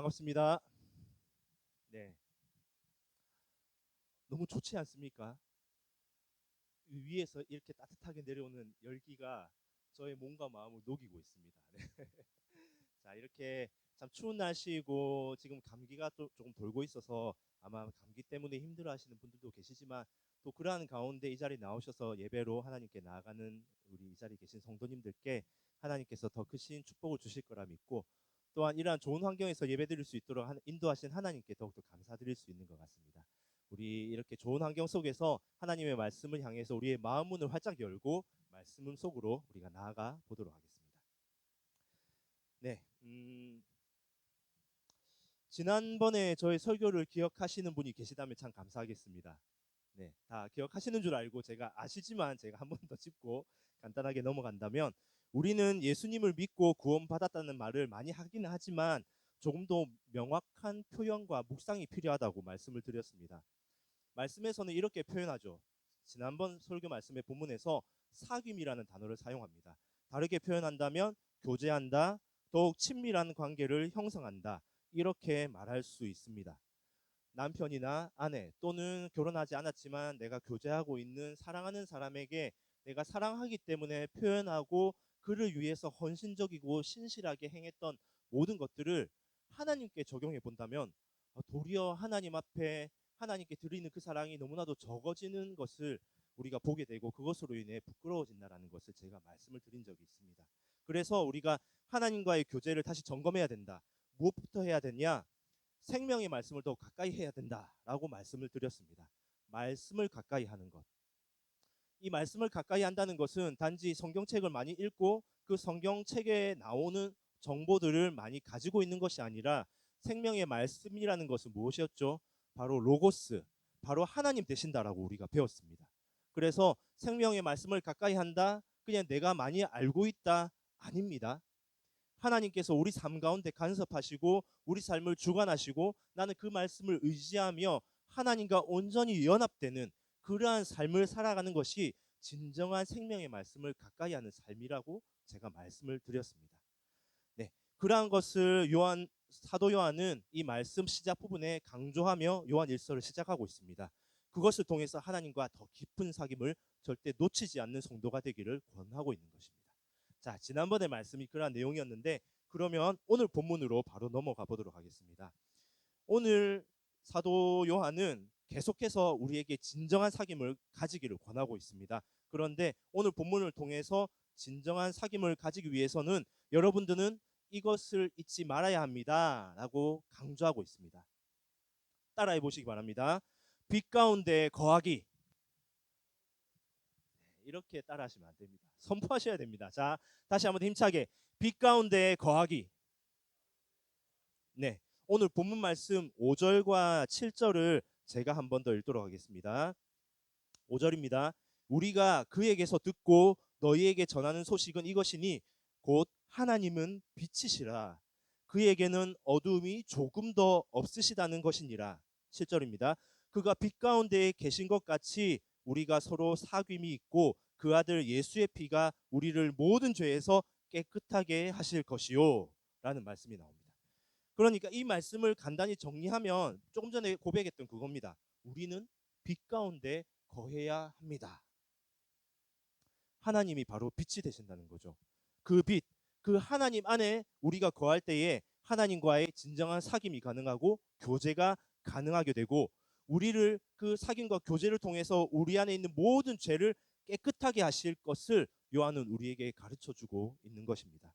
반갑습니다. 네, 너무 좋지 않습니까? 위에서 이렇게 따뜻하게 내려오는 열기가 저의 몸과 마음을 녹이고 있습니다. 네. 자, 이렇게 참 추운 날씨이고 지금 감기가 또 조금 돌고 있어서 아마 감기 때문에 힘들어하시는 분들도 계시지만 또 그러한 가운데 이 자리에 나오셔서 예배로 하나님께 나아가는 우리 이 자리에 계신 성도님들께 하나님께서 더 크신 축복을 주실 거라 믿고 또한 이러한 좋은 환경에서 예배드릴 수 있도록 인도하신 하나님께 더욱더 감사드릴 수 있는 것 같습니다. 우리 이렇게 좋은 환경 속에서 하나님의 말씀을 향해서 우리의 마음 문을 활짝 열고 말씀 속으로 우리가 나아가 보도록 하겠습니다. 네, 지난번에 저의 설교를 기억하시는 분이 계시다면 참 감사하겠습니다. 네, 다 기억하시는 줄 알고 제가 아시지만 제가 한 번 더 짚고 간단하게 넘어간다면 우리는 예수님을 믿고 구원받았다는 말을 많이 하기는 하지만 조금 더 명확한 표현과 묵상이 필요하다고 말씀을 드렸습니다. 말씀에서는 이렇게 표현하죠. 지난번 설교 말씀의 본문에서 사귐이라는 단어를 사용합니다. 다르게 표현한다면 교제한다, 더욱 친밀한 관계를 형성한다, 이렇게 말할 수 있습니다. 남편이나 아내 또는 결혼하지 않았지만 내가 교제하고 있는 사랑하는 사람에게 내가 사랑하기 때문에 표현하고 그를 위해서 헌신적이고 신실하게 행했던 모든 것들을 하나님께 적용해 본다면 도리어 하나님 앞에 하나님께 드리는 그 사랑이 너무나도 적어지는 것을 우리가 보게 되고 그것으로 인해 부끄러워진다라는 것을 제가 말씀을 드린 적이 있습니다. 그래서 우리가 하나님과의 교제를 다시 점검해야 된다. 무엇부터 해야 되냐? 생명의 말씀을 더 가까이 해야 된다라고 말씀을 드렸습니다. 말씀을 가까이 하는 것. 이 말씀을 가까이 한다는 것은 단지 성경책을 많이 읽고 그 성경책에 나오는 정보들을 많이 가지고 있는 것이 아니라 생명의 말씀이라는 것은 무엇이었죠? 바로 로고스, 바로 하나님 되신다라고 우리가 배웠습니다. 그래서 생명의 말씀을 가까이 한다, 그냥 내가 많이 알고 있다, 아닙니다. 하나님께서 우리 삶 가운데 간섭하시고 우리 삶을 주관하시고 나는 그 말씀을 의지하며 하나님과 온전히 연합되는 그러한 삶을 살아가는 것이 진정한 생명의 말씀을 가까이 하는 삶이라고 제가 말씀을 드렸습니다. 네, 그러한 것을 사도 요한은 이 말씀 시작 부분에 강조하며 요한 일서를 시작하고 있습니다. 그것을 통해서 하나님과 더 깊은 사귐을 절대 놓치지 않는 성도가 되기를 권하고 있는 것입니다. 자, 지난번에 말씀이 그러한 내용이었는데 그러면 오늘 본문으로 바로 넘어가 보도록 하겠습니다. 오늘 사도 요한은 계속해서 우리에게 진정한 사귐을 가지기를 권하고 있습니다. 그런데 오늘 본문을 통해서 진정한 사귐을 가지기 위해서는 여러분들은 이것을 잊지 말아야 합니다라고 강조하고 있습니다. 따라해 보시기 바랍니다. 빛 가운데 거하기. 이렇게 따라하시면 안 됩니다. 선포하셔야 됩니다. 자, 다시 한번 힘차게 빛 가운데 거하기. 네, 오늘 본문 말씀 5절과 7절을 제가 한 번 더 읽도록 하겠습니다. 5절입니다. 우리가 그에게서 듣고 너희에게 전하는 소식은 이것이니 곧 하나님은 빛이시라 그에게는 어두움이 조금 더 없으시다는 것이니라. 7절입니다. 그가 빛 가운데 계신 것 같이 우리가 서로 사귐이 있고 그 아들 예수의 피가 우리를 모든 죄에서 깨끗하게 하실 것이요 라는 말씀이 나옵니다. 그러니까 이 말씀을 간단히 정리하면 조금 전에 고백했던 그겁니다. 우리는 빛 가운데 거해야 합니다. 하나님이 바로 빛이 되신다는 거죠. 그 빛, 그 하나님 안에 우리가 거할 때에 하나님과의 진정한 사귐이 가능하고 교제가 가능하게 되고 우리를 그 사귐과 교제를 통해서 우리 안에 있는 모든 죄를 깨끗하게 하실 것을 요한은 우리에게 가르쳐 주고 있는 것입니다.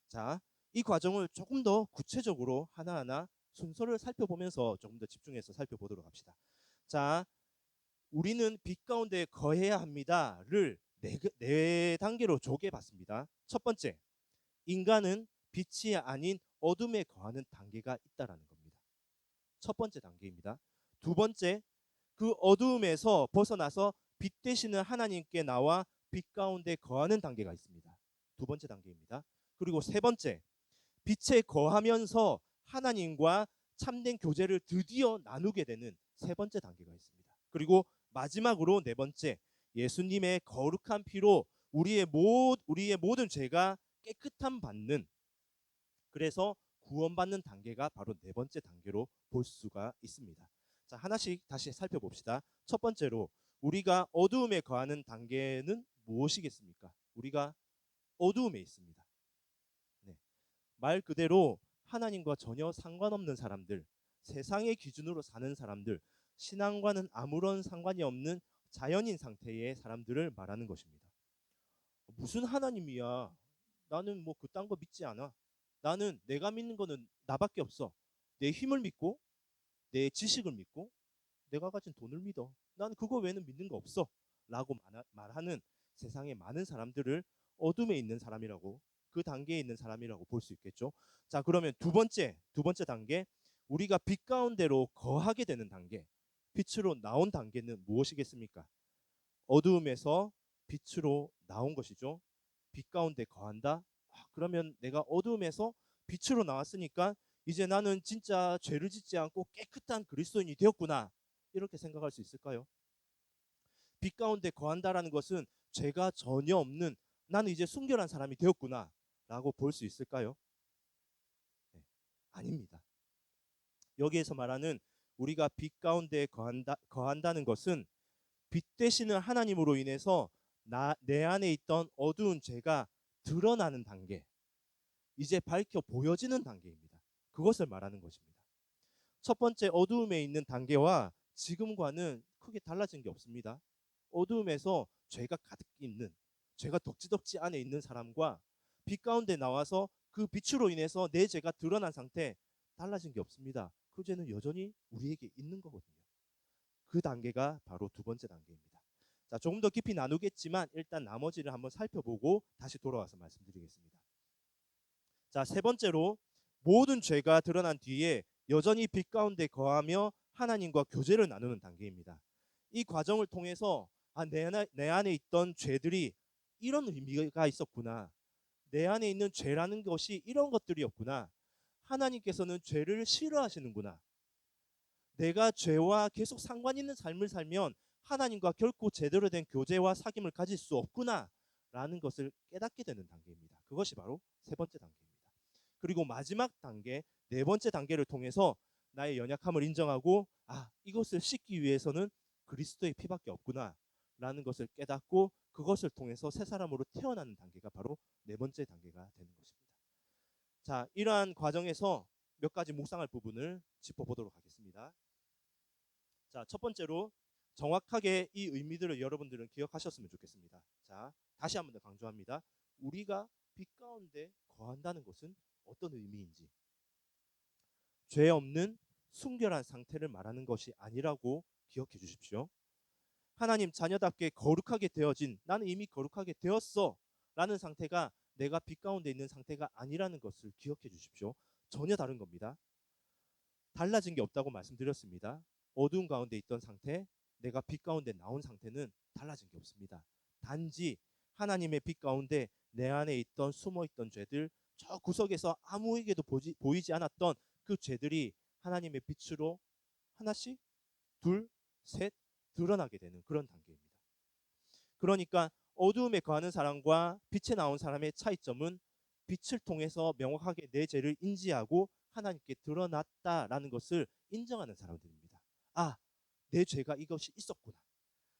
자, 이 과정을 조금 더 구체적으로 하나하나 순서를 살펴보면서 조금 더 집중해서 살펴보도록 합시다. 자, 우리는 빛 가운데 거해야 합니다를 네 단계로 쪼개 봤습니다. 첫 번째, 인간은 빛이 아닌 어둠에 거하는 단계가 있다라는 겁니다. 첫 번째 단계입니다. 두 번째, 그 어두움에서 벗어나서 빛 되시는 하나님께 나와 빛 가운데 거하는 단계가 있습니다. 두 번째 단계입니다. 그리고 세 번째, 빛에 거하면서 하나님과 참된 교제를 드디어 나누게 되는 세 번째 단계가 있습니다. 그리고 마지막으로 네 번째, 예수님의 거룩한 피로 우리의 모든 죄가 깨끗함 받는, 그래서 구원받는 단계가 바로 네 번째 단계로 볼 수가 있습니다. 자, 하나씩 다시 살펴봅시다. 첫 번째로 우리가 어두움에 거하는 단계는 무엇이겠습니까? 우리가 어두움에 있습니다. 네. 말 그대로 하나님과 전혀 상관없는 사람들, 세상의 기준으로 사는 사람들, 신앙과는 아무런 상관이 없는 자연인 상태의 사람들을 말하는 것입니다. 무슨 하나님이야? 나는 뭐 그딴 거 믿지 않아. 나는 내가 믿는 거는 나밖에 없어. 내 힘을 믿고 내 지식을 믿고 내가 가진 돈을 믿어. 난 그거 외에는 믿는 거 없어. 라고 말하는 세상의 많은 사람들을 어둠에 있는 사람이라고, 그 단계에 있는 사람이라고 볼 수 있겠죠. 자, 그러면 두 번째 단계, 우리가 빛 가운데로 거하게 되는 단계, 빛으로 나온 단계는 무엇이겠습니까? 어두움에서 빛으로 나온 것이죠. 빛 가운데 거한다. 그러면 내가 어두움에서 빛으로 나왔으니까 이제 나는 진짜 죄를 짓지 않고 깨끗한 그리스도인이 되었구나. 이렇게 생각할 수 있을까요? 빛 가운데 거한다라는 것은 죄가 전혀 없는, 나는 이제 순결한 사람이 되었구나 라고 볼 수 있을까요? 네, 아닙니다. 여기에서 말하는 우리가 빛 가운데 거한다는 것은 빛 되시는 하나님으로 인해서 내 안에 있던 어두운 죄가 드러나는 단계, 이제 밝혀 보여지는 단계입니다. 그것을 말하는 것입니다. 첫 번째 어두움에 있는 단계와 지금과는 크게 달라진 게 없습니다. 어두움에서 죄가 가득 있는, 죄가 덕지덕지 안에 있는 사람과 빛 가운데 나와서 그 빛으로 인해서 내 죄가 드러난 상태, 달라진 게 없습니다. 그 죄는 여전히 우리에게 있는 거거든요. 그 단계가 바로 두 번째 단계입니다. 자, 조금 더 깊이 나누겠지만 일단 나머지를 한번 살펴보고 다시 돌아와서 말씀드리겠습니다. 자, 세 번째로 모든 죄가 드러난 뒤에 여전히 빛 가운데 거하며 하나님과 교제를 나누는 단계입니다. 이 과정을 통해서 내 안에 있던 죄들이 이런 의미가 있었구나. 내 안에 있는 죄라는 것이 이런 것들이었구나. 하나님께서는 죄를 싫어하시는구나. 내가 죄와 계속 상관 있는 삶을 살면 하나님과 결코 제대로 된 교제와 사귐을 가질 수 없구나 라는 것을 깨닫게 되는 단계입니다. 그것이 바로 세 번째 단계입니다. 그리고 마지막 단계, 네 번째 단계를 통해서 나의 연약함을 인정하고 이것을 씻기 위해서는 그리스도의 피밖에 없구나 라는 것을 깨닫고 그것을 통해서 새 사람으로 태어나는 단계가 바로 네 번째 단계가 되는 것입니다. 자, 이러한 과정에서 몇 가지 묵상할 부분을 짚어보도록 하겠습니다. 자, 첫 번째로 정확하게 이 의미들을 여러분들은 기억하셨으면 좋겠습니다. 자, 다시 한번 더 강조합니다. 우리가 빛 가운데 거한다는 것은 어떤 의미인지, 죄 없는 순결한 상태를 말하는 것이 아니라고 기억해 주십시오. 하나님 자녀답게 거룩하게 되어진, 나는 이미 거룩하게 되었어 라는 상태가 내가 빛 가운데 있는 상태가 아니라는 것을 기억해 주십시오. 전혀 다른 겁니다. 달라진 게 없다고 말씀드렸습니다. 어두운 가운데 있던 상태, 내가 빛 가운데 나온 상태는 달라진 게 없습니다. 단지 하나님의 빛 가운데 내 안에 있던 숨어있던 죄들, 저 구석에서 아무에게도 보이지 않았던 그 죄들이 하나님의 빛으로 하나씩, 둘, 셋 드러나게 되는 그런 단계입니다. 그러니까 어두움에 거하는 사람과 빛에 나온 사람의 차이점은 빛을 통해서 명확하게 내 죄를 인지하고 하나님께 드러났다라는 것을 인정하는 사람들입니다. 내 죄가 이것이 있었구나.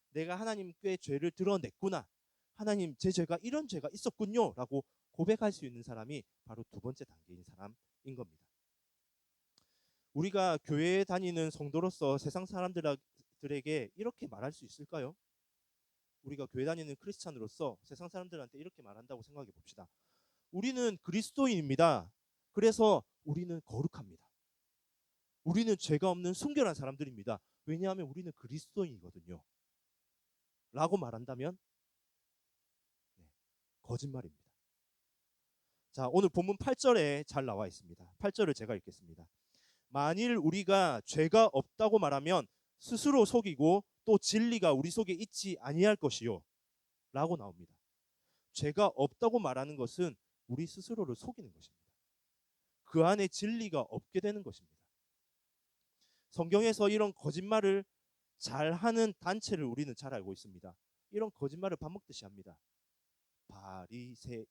내가 하나님께 죄를 드러냈구나. 하나님, 제 죄가 이런 죄가 있었군요 라고 고백할 수 있는 사람이 바로 두 번째 단계인 사람인 겁니다. 우리가 교회에 다니는 성도로서 세상 사람들에게 이렇게 말할 수 있을까요? 우리가 교회 다니는 크리스찬으로서 세상 사람들한테 이렇게 말한다고 생각해 봅시다. 우리는 그리스도인입니다. 그래서 우리는 거룩합니다. 우리는 죄가 없는 순결한 사람들입니다. 왜냐하면 우리는 그리스도인이거든요. 라고 말한다면 거짓말입니다. 자, 오늘 본문 8절에 잘 나와 있습니다. 8절을 제가 읽겠습니다. 만일 우리가 죄가 없다고 말하면 스스로 속이고 또 진리가 우리 속에 있지 아니할 것이요 라고 나옵니다. 죄가 없다고 말하는 것은 우리 스스로를 속이는 것입니다. 그 안에 진리가 없게 되는 것입니다. 성경에서 이런 거짓말을 잘하는 단체를 우리는 잘 알고 있습니다. 이런 거짓말을 밥 먹듯이 합니다. 바리새인.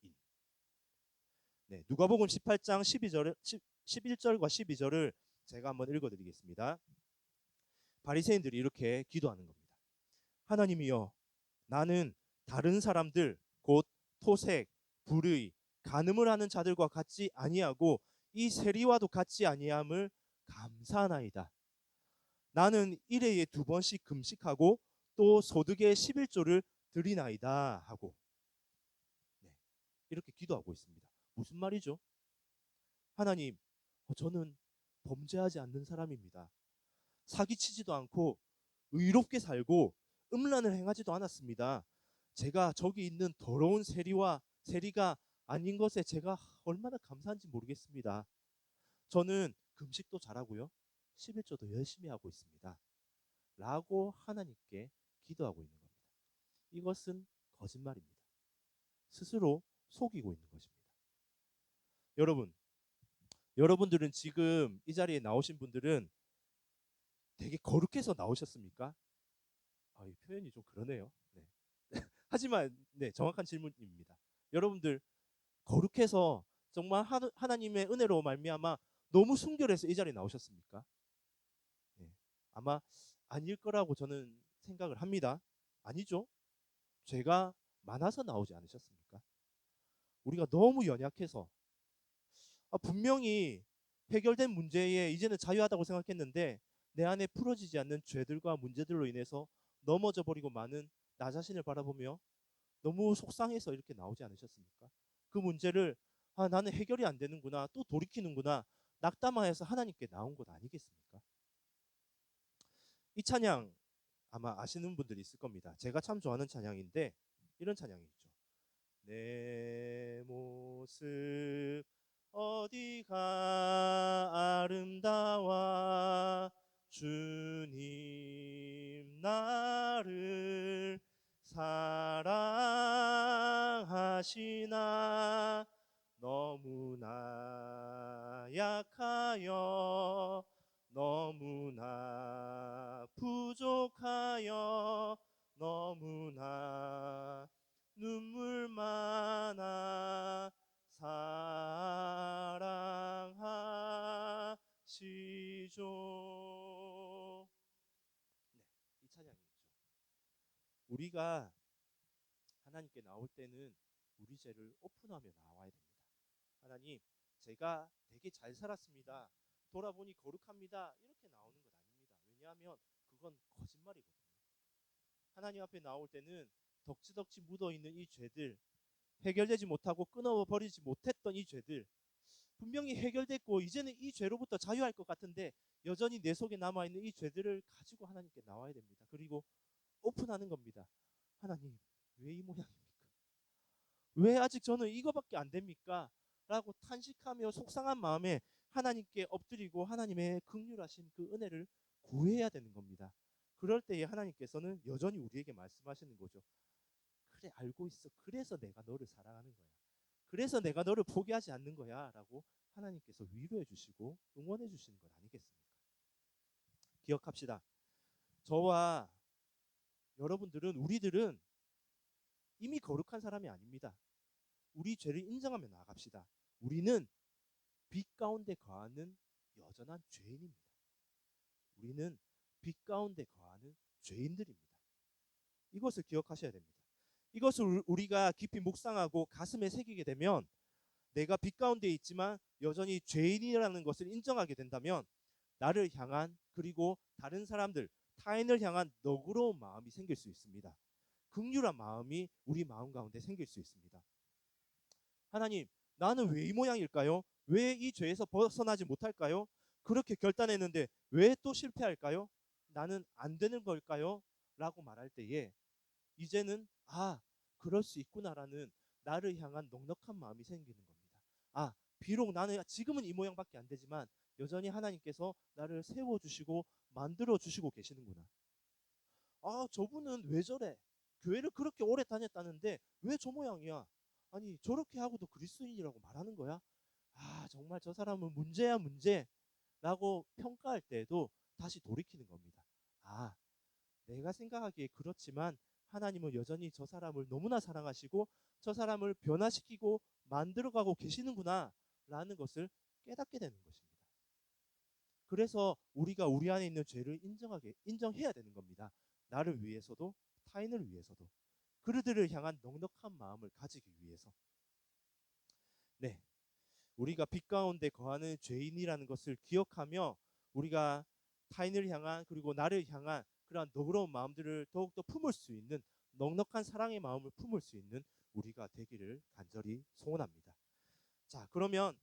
네, 누가복음 18장 11절과 12절을 제가 한번 읽어드리겠습니다. 바리새인들이 이렇게 기도하는 겁니다. 하나님이여, 나는 다른 사람들 곧 토색, 불의, 간음을 하는 자들과 같지 아니하고 이 세리와도 같지 아니함을 감사하나이다. 나는 일회에 2번씩 금식하고 또 소득의 11조를 드리나이다 하고, 네, 이렇게 기도하고 있습니다. 무슨 말이죠? 하나님, 저는 범죄하지 않는 사람입니다. 사기치지도 않고 의롭게 살고 음란을 행하지도 않았습니다. 제가 저기 있는 더러운 세리가 아닌 것에 제가 얼마나 감사한지 모르겠습니다. 저는 금식도 잘하고요. 11조도 열심히 하고 있습니다. 라고 하나님께 기도하고 있는 겁니다. 이것은 거짓말입니다. 스스로 속이고 있는 것입니다. 여러분들은 지금 이 자리에 나오신 분들은 되게 거룩해서 나오셨습니까? 이 표현이 좀 그러네요. 네. 하지만 네, 정확한 질문입니다. 여러분들 거룩해서 정말 하나님의 은혜로 말미암아 너무 순결해서 이 자리에 나오셨습니까? 네. 아마 아닐 거라고 저는 생각을 합니다. 아니죠? 죄가 많아서 나오지 않으셨습니까? 우리가 너무 연약해서 분명히 해결된 문제에 이제는 자유하다고 생각했는데 내 안에 풀어지지 않는 죄들과 문제들로 인해서 넘어져 버리고 많은 나 자신을 바라보며 너무 속상해서 이렇게 나오지 않으셨습니까? 그 문제를 나는 해결이 안 되는구나, 또 돌이키는구나, 낙담하여서 하나님께 나온 것 아니겠습니까? 이 찬양 아마 아시는 분들이 있을 겁니다. 제가 참 좋아하는 찬양인데 이런 찬양이 있죠. 내 모습 어디가 아름다워 주님 나를 사랑하시나 너무나 약하여 너무나 부족하여 너무나 눈물 많아 사랑하시죠. 네, 이 찬양이 있죠. 우리가 하나님께 나올 때는 우리 죄를 오픈하며 나와야 됩니다. 하나님, 제가 되게 잘 살았습니다. 돌아보니 거룩합니다. 이렇게 나오는 것 아닙니다. 왜냐하면 그건 거짓말이거든요. 하나님 앞에 나올 때는 덕지덕지 묻어있는 이 죄들, 해결되지 못하고 끊어버리지 못했던 이 죄들, 분명히 해결됐고 이제는 이 죄로부터 자유할 것 같은데 여전히 내 속에 남아있는 이 죄들을 가지고 하나님께 나와야 됩니다. 그리고 오픈하는 겁니다. 하나님, 왜 이 모양입니까? 왜 아직 저는 이거밖에 안 됩니까? 라고 탄식하며 속상한 마음에 하나님께 엎드리고 하나님의 긍휼하신 그 은혜를 구해야 되는 겁니다. 그럴 때에 하나님께서는 여전히 우리에게 말씀하시는 거죠. 그래, 알고 있어. 그래서 내가 너를 사랑하는 거야. 그래서 내가 너를 포기하지 않는 거야. 라고 하나님께서 위로해 주시고 응원해 주시는 것 아니겠습니까? 기억합시다. 저와 여러분들은, 우리들은 이미 거룩한 사람이 아닙니다. 우리 죄를 인정하며 나아갑시다. 우리는 빛 가운데 거하는 여전한 죄인입니다. 우리는 빛 가운데 거하는 죄인들입니다. 이것을 기억하셔야 됩니다. 이것을 우리가 깊이 묵상하고 가슴에 새기게 되면 내가 빛 가운데 있지만 여전히 죄인이라는 것을 인정하게 된다면 나를 향한, 그리고 다른 사람들, 타인을 향한 너그러운 마음이 생길 수 있습니다. 긍휼한 마음이 우리 마음 가운데 생길 수 있습니다. 하나님, 나는 왜 이 모양일까요? 왜 이 죄에서 벗어나지 못할까요? 그렇게 결단했는데 왜 또 실패할까요? 나는 안 되는 걸까요? 라고 말할 때에 이제는 그럴 수 있구나라는 나를 향한 넉넉한 마음이 생기는 겁니다. 비록 나는 지금은 이 모양밖에 안 되지만 여전히 하나님께서 나를 세워주시고 만들어주시고 계시는구나. 저분은 왜 저래? 교회를 그렇게 오래 다녔다는데 왜 저 모양이야? 아니, 저렇게 하고도 그리스도인이라고 말하는 거야? 정말 저 사람은 문제야, 문제. 라고 평가할 때에도 다시 돌이키는 겁니다. 내가 생각하기에 그렇지만 하나님은 여전히 저 사람을 너무나 사랑하시고 저 사람을 변화시키고 만들어가고 계시는구나 라는 것을 깨닫게 되는 것입니다. 그래서 우리가 우리 안에 있는 죄를 인정해야 되는 겁니다. 나를 위해서도 타인을 위해서도 그들을 향한 넉넉한 마음을 가지기 위해서. 네, 우리가 빛 가운데 거하는 죄인이라는 것을 기억하며 우리가 타인을 향한 그리고 나를 향한 그러한 너그러운 마음들을 더욱더 품을 수 있는 넉넉한 사랑의 마음을 품을 수 있는 우리가 되기를 간절히 소원합니다. 자, 그러면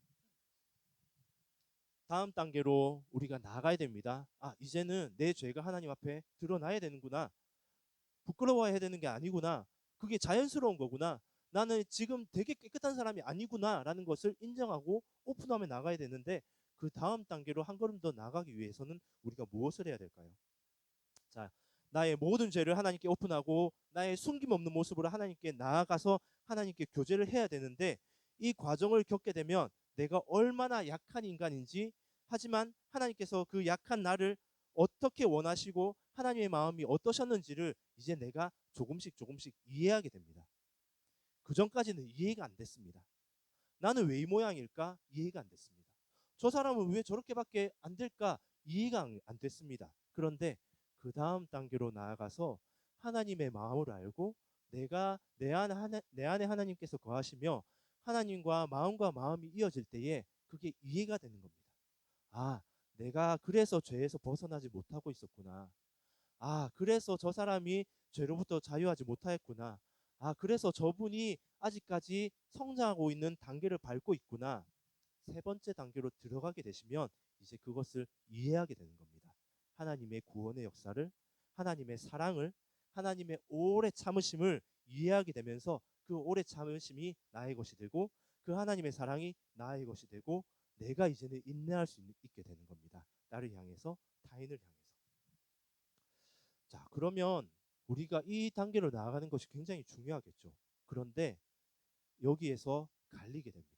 다음 단계로 우리가 나아가야 됩니다. 이제는 내 죄가 하나님 앞에 드러나야 되는구나. 부끄러워해야 되는 게 아니구나. 그게 자연스러운 거구나. 나는 지금 되게 깨끗한 사람이 아니구나 라는 것을 인정하고 오픈하며 나가야 되는데, 그 다음 단계로 한 걸음 더 나가기 위해서는 우리가 무엇을 해야 될까요? 자, 나의 모든 죄를 하나님께 오픈하고 나의 숨김없는 모습으로 하나님께 나아가서 하나님께 교제를 해야 되는데, 이 과정을 겪게 되면 내가 얼마나 약한 인간인지, 하지만 하나님께서 그 약한 나를 어떻게 원하시고 하나님의 마음이 어떠셨는지를 이제 내가 조금씩 조금씩 이해하게 됩니다. 그 전까지는 이해가 안 됐습니다. 나는 왜 이 모양일까? 이해가 안 됐습니다. 저 사람은 왜 저렇게밖에 안 될까? 이해가 안 됐습니다. 그런데 그 다음 단계로 나아가서 하나님의 마음을 알고 내가 내 안에 하나님께서 거하시며 하나님과 마음이 이어질 때에 그게 이해가 되는 겁니다. 아, 내가 그래서 죄에서 벗어나지 못하고 있었구나. 그래서 저 사람이 죄로부터 자유하지 못하였구나. 그래서 저분이 아직까지 성장하고 있는 단계를 밟고 있구나. 세 번째 단계로 들어가게 되시면 이제 그것을 이해하게 되는 겁니다. 하나님의 구원의 역사를, 하나님의 사랑을, 하나님의 오래 참으심을 이해하게 되면서 그 오래 참으심이 나의 것이 되고 그 하나님의 사랑이 나의 것이 되고 내가 이제는 인내할 수 있게 되는 겁니다. 나를 향해서, 타인을 향해서. 자, 그러면 우리가 이 단계로 나아가는 것이 굉장히 중요하겠죠. 그런데 여기에서 갈리게 됩니다.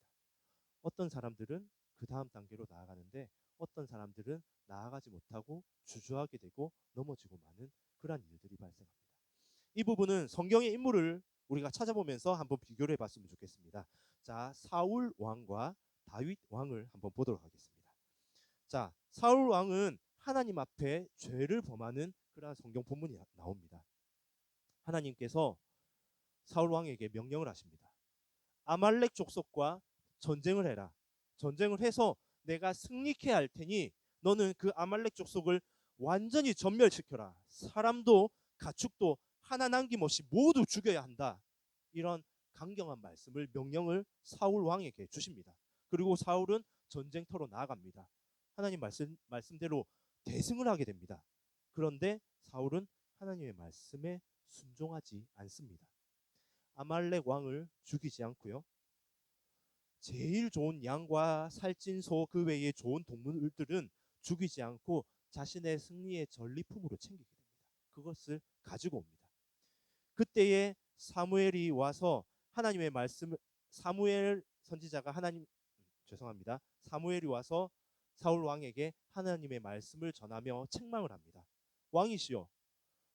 어떤 사람들은 그 다음 단계로 나아가는데 어떤 사람들은 나아가지 못하고 주저하게 되고 넘어지고 마는 그러한 일들이 발생합니다. 이 부분은 성경의 인물을 우리가 찾아보면서 한번 비교를 해봤으면 좋겠습니다. 자, 사울 왕과 다윗 왕을 한번 보도록 하겠습니다. 자, 사울 왕은 하나님 앞에 죄를 범하는 그러한 성경 본문이 나옵니다. 하나님께서 사울 왕에게 명령을 하십니다. 아말렉 족속과 전쟁을 해라. 전쟁을 해서 내가 승리케 할 테니 너는 그 아말렉 족속을 완전히 전멸시켜라. 사람도 가축도 하나 남김없이 모두 죽여야 한다. 이런 강경한 명령을 사울 왕에게 주십니다. 그리고 사울은 전쟁터로 나아갑니다. 하나님 말씀대로 대승을 하게 됩니다. 그런데 사울은 하나님의 말씀에 순종하지 않습니다. 아말렉 왕을 죽이지 않고요. 제일 좋은 양과 살찐 소 그 외에 좋은 동물들은 죽이지 않고 자신의 승리의 전리품으로 챙기게 됩니다. 그것을 가지고 옵니다. 그때에 사무엘이 와서 하나님의 말씀을 사무엘 선지자가 사무엘이 와서 사울 왕에게 하나님의 말씀을 전하며 책망을 합니다. 왕이시여,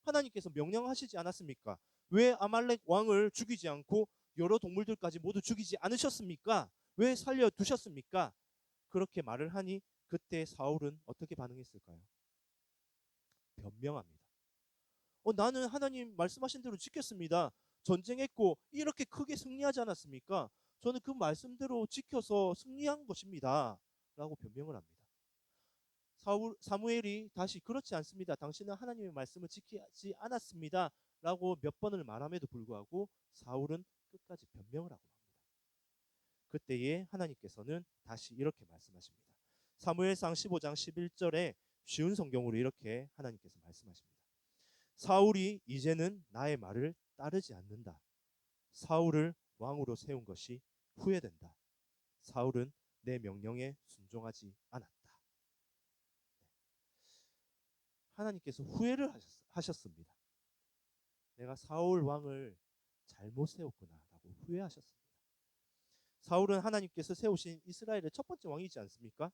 하나님께서 명령하시지 않았습니까? 왜 아말렉 왕을 죽이지 않고 여러 동물들까지 모두 죽이지 않으셨습니까? 왜 살려두셨습니까? 그렇게 말을 하니 그때 사울은 어떻게 반응했을까요? 변명합니다. 나는 하나님 말씀하신 대로 지켰습니다. 전쟁했고 이렇게 크게 승리하지 않았습니까? 저는 그 말씀대로 지켜서 승리한 것입니다. 라고 변명을 합니다. 사무엘이 다시 그렇지 않습니다. 당신은 하나님의 말씀을 지키지 않았습니다. 라고 몇 번을 말함에도 불구하고 사울은 끝까지 변명을 하고 맙니다. 그때에 하나님께서는 다시 이렇게 말씀하십니다. 사무엘상 15장 11절에 쉬운 성경으로 이렇게 하나님께서 말씀하십니다. 사울이 이제는 나의 말을 따르지 않는다. 사울을 왕으로 세운 것이 후회된다. 사울은 내 명령에 순종하지 않았다. 하나님께서 후회를 하셨습니다. 내가 사울 왕을 잘못 세웠구나라고 후회하셨습니다. 사울은 하나님께서 세우신 이스라엘의 첫 번째 왕이지 않습니까?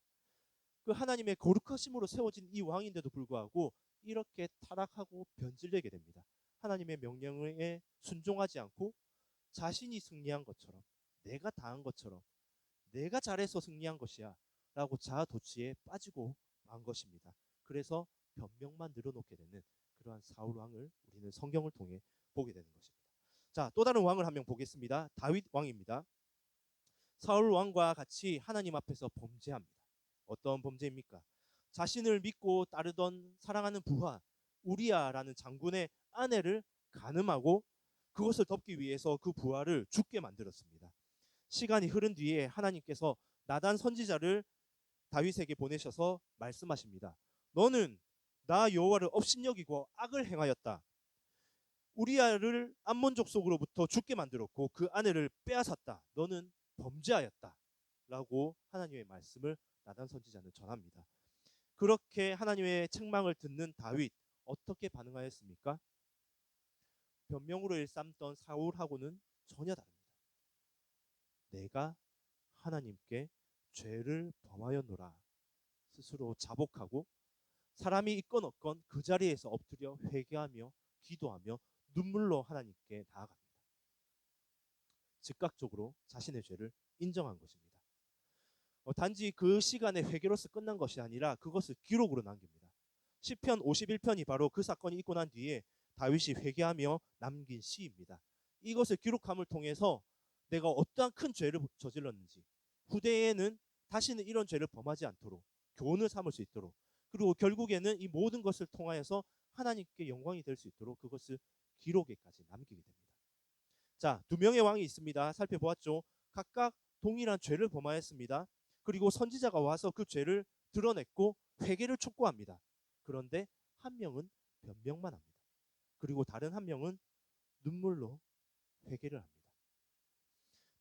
그 하나님의 거룩하심으로 세워진 이 왕인데도 불구하고 이렇게 타락하고 변질되게 됩니다. 하나님의 명령에 순종하지 않고 자신이 승리한 것처럼 내가 당한 것처럼 내가 잘해서 승리한 것이야 라고 자아도취에 빠지고 만 것입니다. 그래서 변명만 늘어놓게 되는 그러한 사울 왕을 우리는 성경을 통해 보게 되는 것입니다. 자, 또 다른 왕을 한 명 보겠습니다. 다윗 왕입니다. 사울 왕과 같이 하나님 앞에서 범죄합니다. 어떤 범죄입니까? 자신을 믿고 따르던 사랑하는 부하 우리아라는 장군의 아내를 간음하고 그것을 덮기 위해서 그 부하를 죽게 만들었습니다. 시간이 흐른 뒤에 하나님께서 나단 선지자를 다윗에게 보내셔서 말씀하십니다. 너는 나 여호와를 업신여기고 악을 행하였다. 우리아를 암몬 족속으로부터 죽게 만들었고 그 아내를 빼앗았다. 너는 범죄하였다. 라고 하나님의 말씀을 나단 선지자는 전합니다. 그렇게 하나님의 책망을 듣는 다윗 어떻게 반응하였습니까? 변명으로 일삼던 사울하고는 전혀 다릅니다. 내가 하나님께 죄를 범하였노라 스스로 자복하고 사람이 있건 없건 그 자리에서 엎드려 회개하며 기도하며 눈물로 하나님께 나아갑니다. 즉각적으로 자신의 죄를 인정한 것입니다. 단지 그 시간에 회개로서 끝난 것이 아니라 그것을 기록으로 남깁니다. 시편 51편이 바로 그 사건이 있고 난 뒤에 다윗이 회개하며 남긴 시입니다. 이것을 기록함을 통해서 내가 어떠한 큰 죄를 저질렀는지 후대에는 다시는 이런 죄를 범하지 않도록 교훈을 삼을 수 있도록 그리고 결국에는 이 모든 것을 통하여서 하나님께 영광이 될 수 있도록 그것을 기록에까지 남기게 됩니다. 자, 두 명의 왕이 있습니다. 살펴보았죠. 각각 동일한 죄를 범하였습니다. 그리고 선지자가 와서 그 죄를 드러냈고 회개를 촉구합니다. 그런데 한 명은 변명만 합니다. 그리고 다른 한 명은 눈물로 회개를 합니다.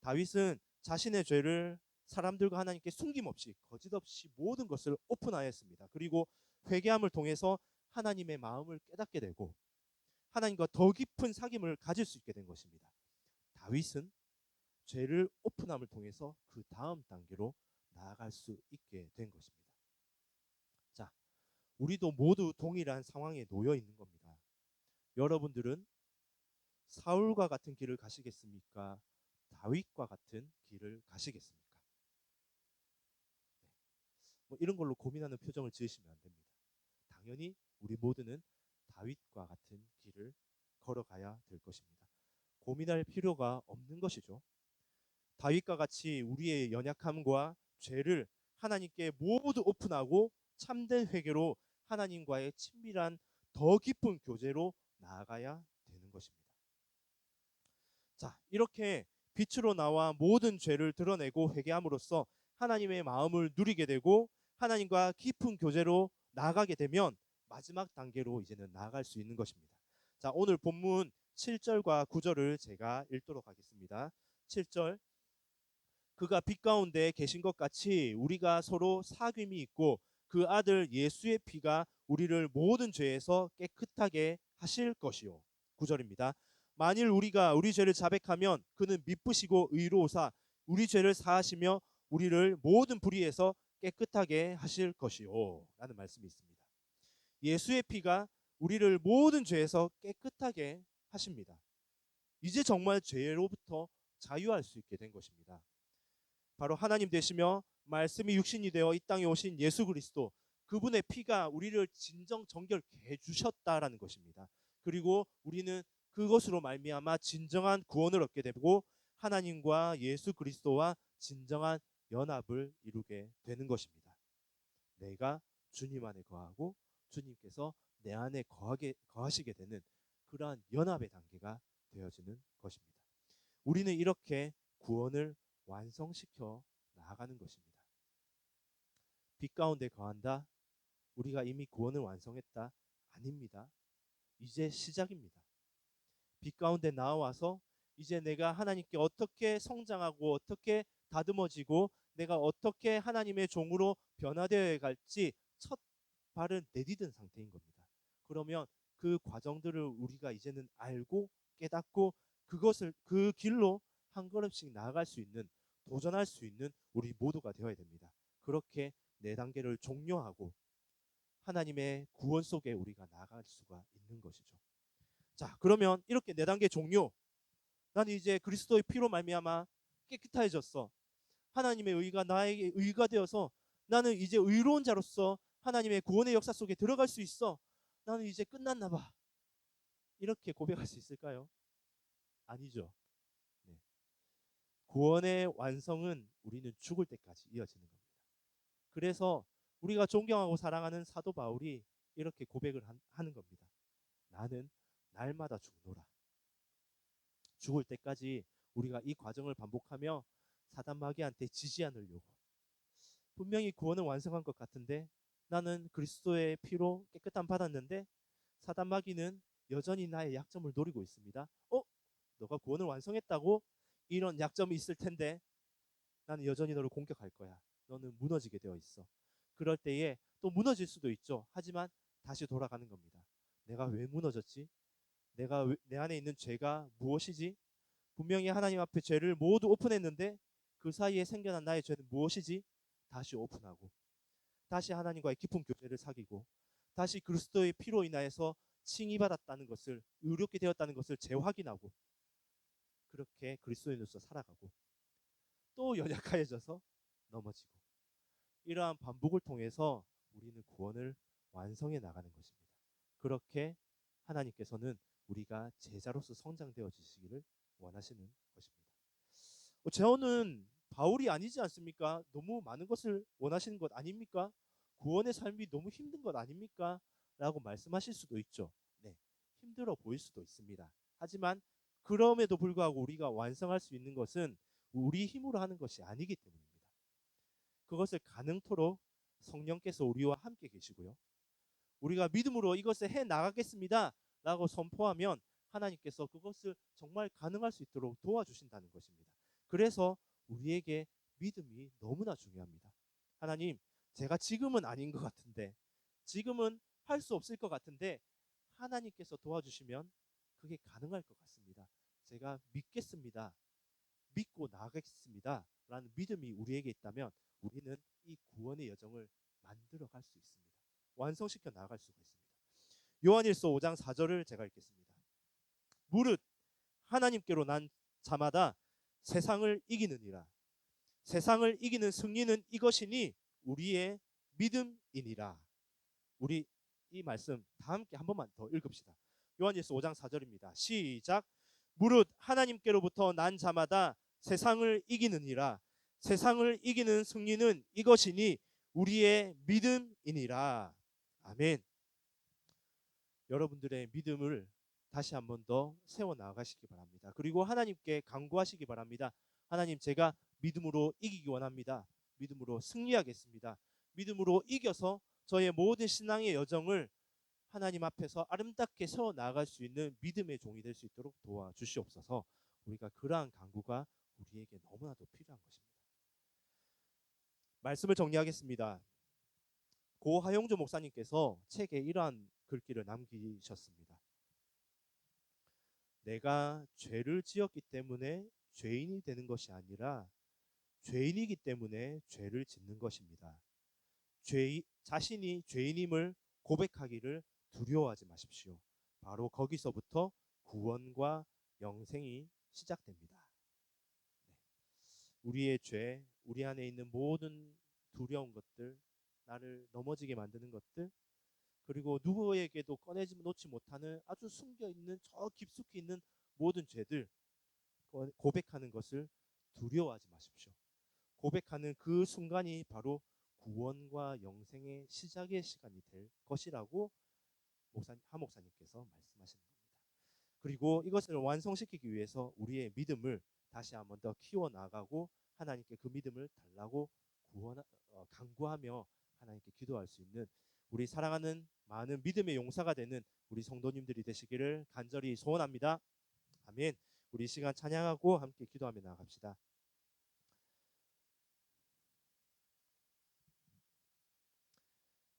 다윗은 자신의 죄를 사람들과 하나님께 숨김없이 거짓없이 모든 것을 오픈하였습니다. 그리고 회개함을 통해서 하나님의 마음을 깨닫게 되고 하나님과 더 깊은 사귐을 가질 수 있게 된 것입니다. 다윗은 죄를 오픈함을 통해서 그 다음 단계로 나아갈 수 있게 된 것입니다. 자, 우리도 모두 동일한 상황에 놓여 있는 겁니다. 여러분들은 사울과 같은 길을 가시겠습니까? 다윗과 같은 길을 가시겠습니까? 뭐 이런 걸로 고민하는 표정을 지으시면 안 됩니다. 당연히 우리 모두는 다윗과 같은 길을 걸어가야 될 것입니다. 고민할 필요가 없는 것이죠. 다윗과 같이 우리의 연약함과 죄를 하나님께 모두 오픈하고 참된 회개로 하나님과의 친밀한 더 깊은 교제로 나아가야 되는 것입니다. 자, 이렇게 빛으로 나와 모든 죄를 드러내고 회개함으로써 하나님의 마음을 누리게 되고 하나님과 깊은 교제로 나아가게 되면 마지막 단계로 이제는 나아갈 수 있는 것입니다. 자, 오늘 본문 7절과 9절을 제가 읽도록 하겠습니다. 7절 그가 빛 가운데 계신 것 같이 우리가 서로 사귐이 있고 그 아들 예수의 피가 우리를 모든 죄에서 깨끗하게 하실 것이요. 9절입니다. 만일 우리가 우리 죄를 자백하면 그는 미쁘시고 의로우사 우리 죄를 사하시며 우리를 모든 불의에서 깨끗하게 하실 것이요. 라는 말씀이 있습니다. 예수의 피가 우리를 모든 죄에서 깨끗하게 하십니다. 이제 정말 죄로부터 자유할 수 있게 된 것입니다. 바로 하나님 되시며 말씀이 육신이 되어 이 땅에 오신 예수 그리스도 그분의 피가 우리를 진정 정결케 해주셨다라는 것입니다. 그리고 우리는 그것으로 말미암아 진정한 구원을 얻게 되고 하나님과 예수 그리스도와 진정한 연합을 이루게 되는 것입니다. 내가 주님 안에 거하고 주님께서 내 안에 거하시게 되는 그러한 연합의 단계가 되어지는 것입니다. 우리는 이렇게 구원을 완성시켜 나아가는 것입니다. 빛 가운데 거한다. 우리가 이미 구원을 완성했다. 아닙니다. 이제 시작입니다. 빛 가운데 나와서 이제 내가 하나님께 어떻게 성장하고 어떻게 다듬어지고 내가 어떻게 하나님의 종으로 변화되어 갈지 첫 발을 내디딘 상태인 겁니다. 그러면 그 과정들을 우리가 이제는 알고 깨닫고 그것을 그 길로 한 걸음씩 나아갈 수 있는 도전할 수 있는 우리 모두가 되어야 됩니다. 그렇게 네 단계를 종료하고 하나님의 구원 속에 우리가 나아갈 수가 있는 것이죠. 자, 그러면 이렇게 네 단계 종료. 나는 이제 그리스도의 피로 말미암아 깨끗해졌어. 하나님의 의가 나에게 의가 되어서 나는 이제 의로운 자로서 하나님의 구원의 역사 속에 들어갈 수 있어. 나는 이제 끝났나 봐. 이렇게 고백할 수 있을까요? 아니죠. 네. 구원의 완성은 우리는 죽을 때까지 이어지는 겁니다. 그래서 우리가 존경하고 사랑하는 사도 바울이 이렇게 고백을 하는 겁니다. 나는 날마다 죽노라. 죽을 때까지 우리가 이 과정을 반복하며 사단 마귀한테 지지 않으려고. 분명히 구원은 완성한 것 같은데 나는 그리스도의 피로 깨끗함 받았는데 사단 마귀는 여전히 나의 약점을 노리고 있습니다. 너가 구원을 완성했다고? 이런 약점이 있을 텐데 나는 여전히 너를 공격할 거야. 너는 무너지게 되어 있어. 그럴 때에 또 무너질 수도 있죠. 하지만 다시 돌아가는 겁니다. 내가 왜 무너졌지? 내 안에 있는 죄가 무엇이지? 분명히 하나님 앞에 죄를 모두 오픈했는데 그 사이에 생겨난 나의 죄는 무엇이지? 다시 오픈하고 다시 하나님과의 깊은 교제를 사귀고 다시 그리스도의 피로 인하여서 칭의받았다는 것을, 의롭게 되었다는 것을 재확인하고 그렇게 그리스도인으로서 살아가고 또 연약해져서 넘어지고 이러한 반복을 통해서 우리는 구원을 완성해 나가는 것입니다. 그렇게 하나님께서는 우리가 제자로서 성장되어 주시기를 원하시는 것입니다. 저는 바울이 아니지 않습니까? 너무 많은 것을 원하시는 것 아닙니까? 구원의 삶이 너무 힘든 것 아닙니까? 라고 말씀하실 수도 있죠. 네, 힘들어 보일 수도 있습니다. 하지만 그럼에도 불구하고 우리가 완성할 수 있는 것은 우리 힘으로 하는 것이 아니기 때문입니다. 그것을 가능토록 성령께서 우리와 함께 계시고요. 우리가 믿음으로 이것을 해 나가겠습니다 라고 선포하면 하나님께서 그것을 정말 가능할 수 있도록 도와주신다는 것입니다. 그래서 우리에게 믿음이 너무나 중요합니다. 하나님, 제가 지금은 아닌 것 같은데, 지금은 할 수 없을 것 같은데 하나님께서 도와주시면 그게 가능할 것 같습니다. 제가 믿겠습니다. 믿고 나가겠습니다 라는 믿음이 우리에게 있다면 우리는 이 구원의 여정을 만들어 갈 수 있습니다. 완성시켜 나갈 수가 있습니다. 요한일서 5장 4절을 제가 읽겠습니다. 무릇 하나님께로 난 자마다 세상을 이기느니라. 세상을 이기는 승리는 이것이니 우리의 믿음이니라. 우리 이 말씀 다 함께 한 번만 더 읽읍시다. 요한일서 5장 4절입니다. 시작. 무릇 하나님께로부터 난 자마다 세상을 이기느니라. 세상을 이기는 승리는 이것이니 우리의 믿음이니라. 아멘. 여러분들의 믿음을 다시 한 번 더 세워 나가시기 바랍니다. 그리고 하나님께 간구하시기 바랍니다. 하나님, 제가 믿음으로 이기기 원합니다. 믿음으로 승리하겠습니다. 믿음으로 이겨서 저의 모든 신앙의 여정을 하나님 앞에서 아름답게 세워 나갈 수 있는 믿음의 종이 될 수 있도록 도와주시옵소서. 우리가 그러한 간구가 우리에게 너무나도 필요한 것입니다. 말씀을 정리하겠습니다. 고 하용조 목사님께서 책에 이러한 글귀를 남기셨습니다. 내가 죄를 지었기 때문에 죄인이 되는 것이 아니라 죄인이기 때문에 죄를 짓는 것입니다. 자신이 죄인임을 고백하기를 두려워하지 마십시오. 바로 거기서부터 구원과 영생이 시작됩니다. 네. 우리의 죄, 우리 안에 있는 모든 두려운 것들, 나를 넘어지게 만드는 것들, 그리고 누구에게도 꺼내지 놓지 못하는 아주 숨겨있는 저 깊숙이 있는 모든 죄들 고백하는 것을 두려워하지 마십시오. 고백하는 그 순간이 바로 구원과 영생의 시작의 시간이 될 것이라고 하 목사님께서 말씀하시는 겁니다. 그리고 이것을 완성시키기 위해서 우리의 믿음을 다시 한번 더 키워나가고 하나님께 그 믿음을 달라고 간구하며 하나님께 기도할 수 있는 우리 사랑하는 많은 믿음의 용사가 되는 우리 성도님들이 되시기를 간절히 소원합니다. 아멘. 우리 시간 찬양하고 함께 기도하며 나아갑시다.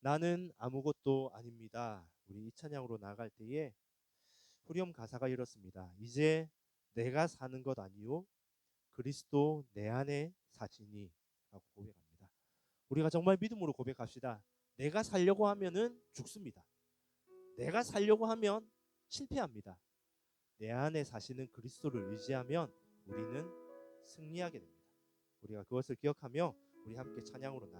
나는 아무것도 아닙니다. 우리 이 찬양으로 나아갈 때에 후렴 가사가 이렇습니다. 이제 내가 사는 것 아니요 그리스도 내 안에 사시니 라고 고백합니다. 우리가 정말 믿음으로 고백합시다. 내가 살려고 하면은 죽습니다. 내가 살려고 하면 실패합니다. 내 안에 사시는 그리스도를 의지하면 우리는 승리하게 됩니다. 우리가 그것을 기억하며 우리 함께 찬양으로 나